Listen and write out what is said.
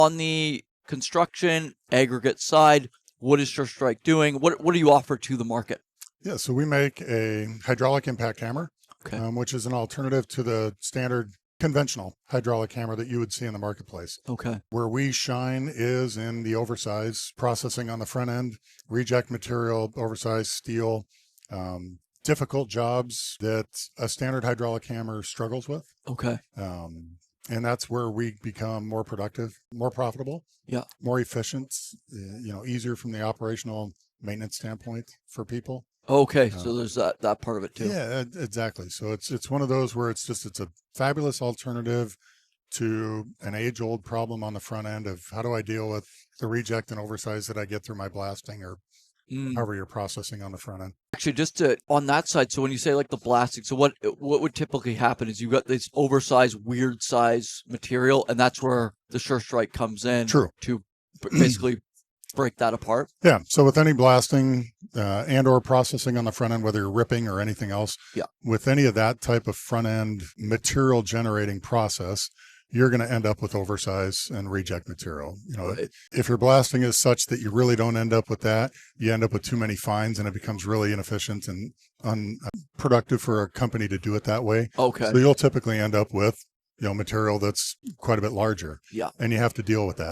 On the construction aggregate side, what is Surestrike doing? What do you offer to the market? Yeah, so we make a hydraulic impact hammer, Okay. Which is an alternative to the standard conventional hydraulic hammer that you would see in the marketplace. Okay. Where we shine is in the oversized processing on the front end, reject material, oversized steel, difficult jobs that a standard hydraulic hammer struggles with. Okay. And that's where we become more productive, more profitable, Yeah. more efficient, easier from the operational maintenance standpoint for people. Okay, so there's that part of it too. Yeah, exactly. So it's one of those where it's a fabulous alternative to an age-old problem on the front end of how do I deal with the reject and oversize that I get through my blasting or however you're processing on the front end. Actually, just on that side, so when you say like the blasting, so what would typically happen is you've got this oversized, weird size material, and that's where the Surestrike comes in. True. To basically break that apart. Yeah. So with any blasting and or processing on the front end, whether you're ripping or anything else, with any of that type of front end material generating process, you're going to end up with oversize and reject material. If your blasting is such that you really don't end up with that, you end up with too many fines and it becomes really inefficient and unproductive for a company to do it that way. Okay. So you'll typically end up with material that's quite a bit larger. Yeah. And you have to deal with that.